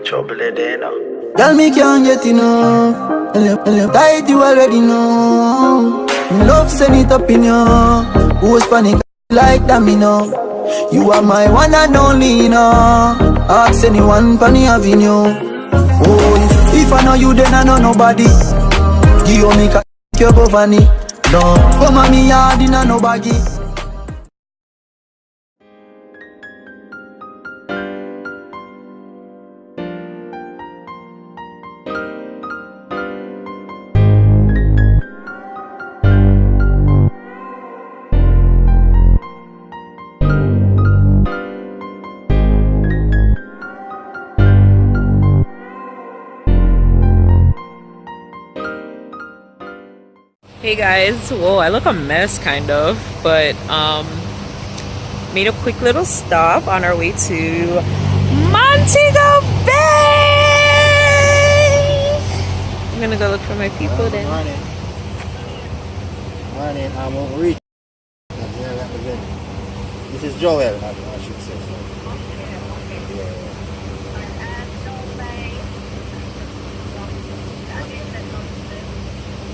Trouble it there now. Girl, me can't get enough. And you tight, you already know. Love send it up in you. Who's panic like that, me know. You are my one and only, you know. Ask anyone, Penny Avenue. Oh, if I know you, then I know nobody. Give me your governor. No, come on me yard in a no baggy. Hey guys, whoa, I look a mess kind of, but made a quick little stop on our way to Montego Bay. I'm gonna go look for my people then. Morning. I'm over reach. This is Joel, I should say so.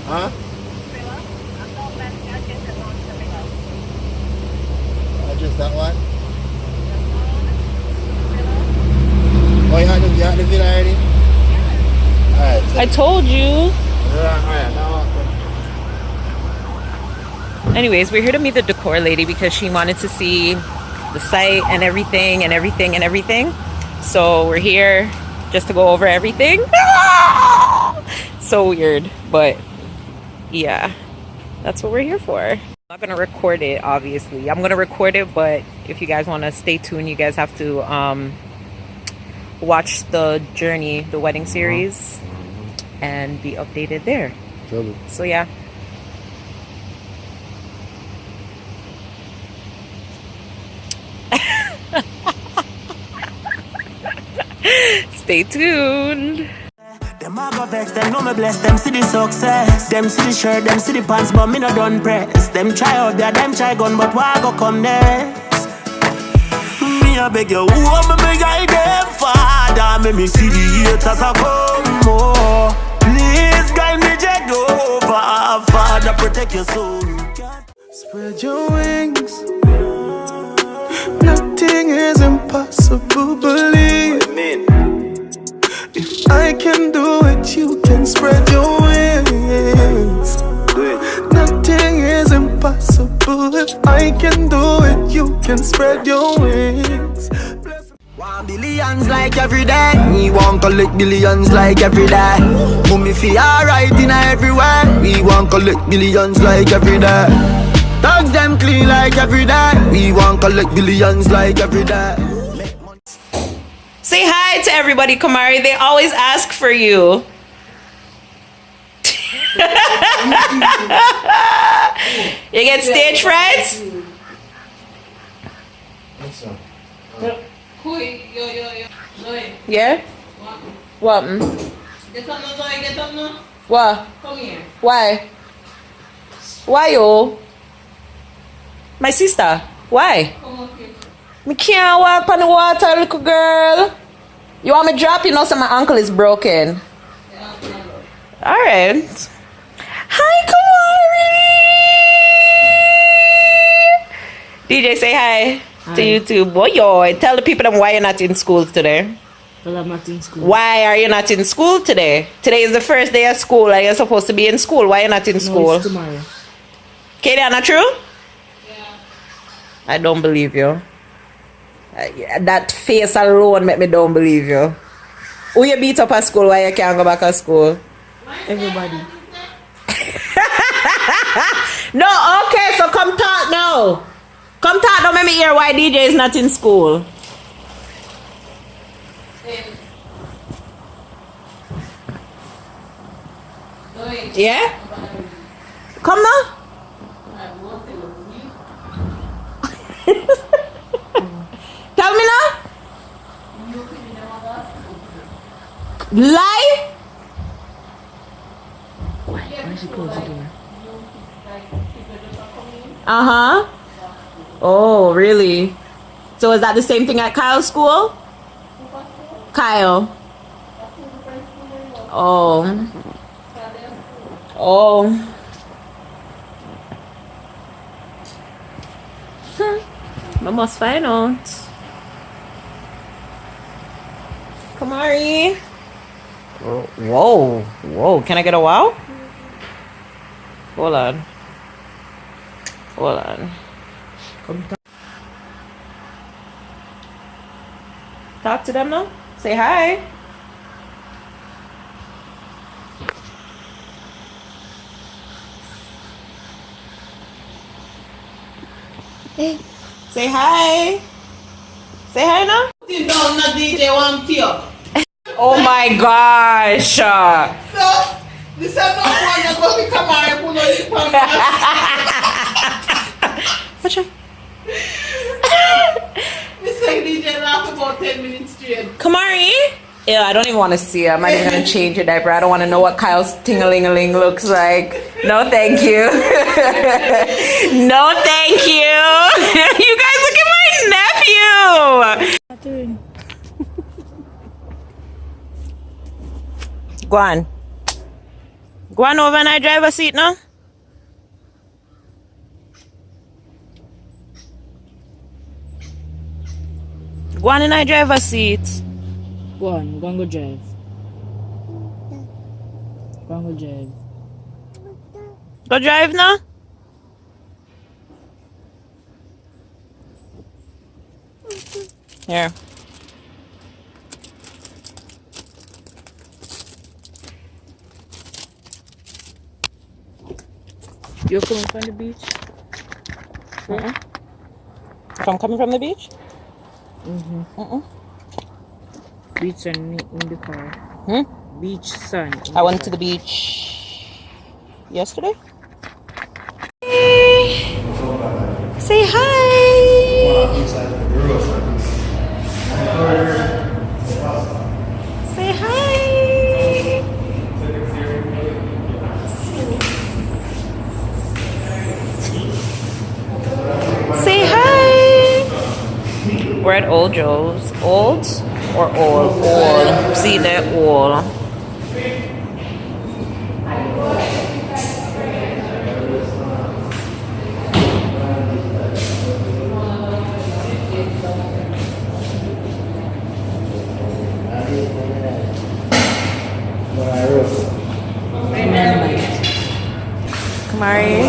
Huh? Just that one? Oh, you had the villa already? Alright. So I told you. Alright, now Anyways, we're here to meet the decor lady because she wanted to see the site and everything and everything and everything. So we're here just to go over everything. So weird, but yeah, that's what we're here for. I'm not gonna record it, obviously. I'm gonna record it, but if you guys want to stay tuned, you guys have to watch the journey, the wedding series, and be updated there. So yeah. Stay tuned. Them a go vex, them know me bless, them see the success. Them see the shirt, them see the pants, but me no done press. Them try out there, them try gun, but why go come next? Me a beg you, who me beg I them father, make me see the haters a come more. Please guide me Jehovah, Father protect your soul. Spread your wings. Nothing is impossible, believe me. If I can do it, you can spread your wings. Nothing is impossible. If I can do it, you can spread your wings. 1 billions like every day. We want collect billions like every day. Mummy feel alright in everywhere. We want collect billions like every day. Dogs them clean like every day. We want collect billions like every day. Say hi to everybody, Kamari. They always ask for you. You get stage fright? Yeah? What? Get up now, Zoe, get up now. What? Come here. Why? Why, yo? My sister. Why? Come up here. Me can't walk on the water, little girl. You want me to drop? You know, so my ankle is broken. Yeah, Alright. Hi, Kamari! DJ, say hi to YouTube. Boy, yo, tell the people them why you're not in school today. well, I'm not in school. Why are you not in school today? Today is the first day of school and you're supposed to be in school. Why are you not in school? No, it's tomorrow. Katie, not true? Yeah. I don't believe you. That face alone make me don't believe you. Who you beat up at school why you can't go back to school? Everybody. No, okay, so come talk now. Come talk, don't make me hear why DJ is not in school. Yeah? Come now. Tell me now. Lie? Why she close the door? Uh-huh. Oh, really? So is that the same thing at Kyle's school? Kyle. Oh. Oh. I must find out. Kamari. Whoa. Whoa. Can I get a wow? Hold on. Hold on. Talk to them now. Say hi. Hey. Say hi. Say hi now. Oh my gosh. This is not one you're going to come out and put on Watch out. This like DJ laugh about 10 minutes straight. Kamari? Yeah, I don't even want to see it. I'm not even going to change your diaper. I don't want to know what Kyle's ting-a-ling-a-ling looks like. No, thank you. No, thank you. You guys, look at my nephew. Go on. Go on over in our driver's seat now. Go on in our driver's seat. Go on, go drive. Go drive. Go drive now. Here. You're coming from the beach? If I'm coming from the beach? Beach sun in the car. Beach sun. I went to the beach yesterday. Hey. Say hi. Say hi. Say hi. We're at Old Joe's. Old or old? Old. See that old. Kamari.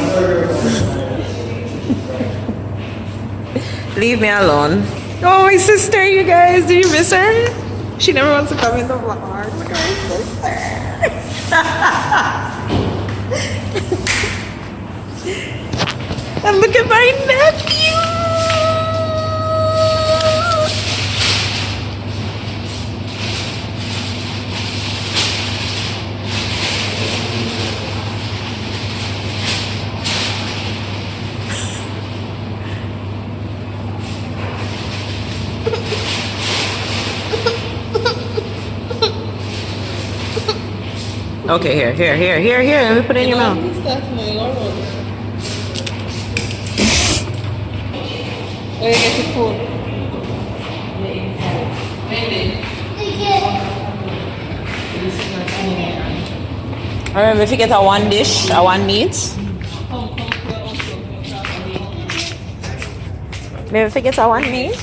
Leave me alone. Oh, my sister, you guys. Did you miss her? She never wants to come in the vlog. Look at my sister. And look at my nephew. Okay, here. Let me put it in your mouth. Where you get your food? Alright, if you get a one dish, a one meat. Maybe if you get a one meat.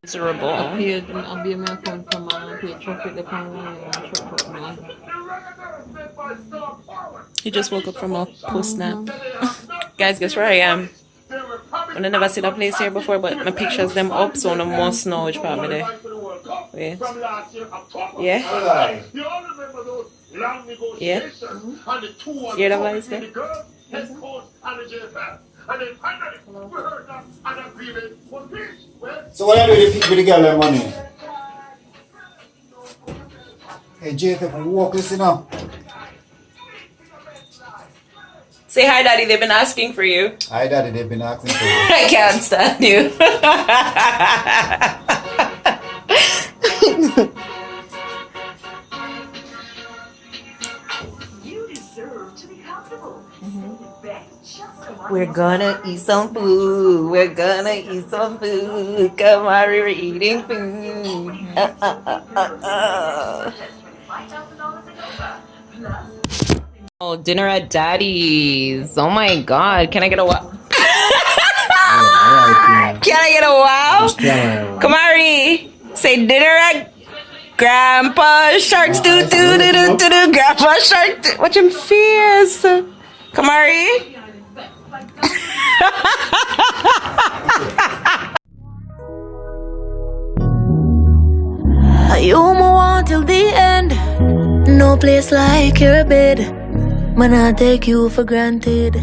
Miserable. I'll be my account from pay traffic the He just woke up from a post nap. Guys, guess where I am? I never seen a place here before, but my pictures them up, so I must know which part of there. Wait. Yeah? Yeah? Hear the voice there? So what are you doing with the girl and money? Hey, Jacob, walk this now. Say hi, Daddy. They've been asking for you. Hi, Daddy. They've been asking for you. I can't stand you. We're gonna eat some food. We're gonna eat some food. Come on, we're eating food. Oh, dinner at Daddy's. Oh my God. Can I get a wow? Can I get a wow? Kamari, say dinner at Grandpa Shark's. Do do do do do do. Grandpa Shark. Watch him fierce. Kamari. You move on till the end. No place like your bed. Man, I take you for granted.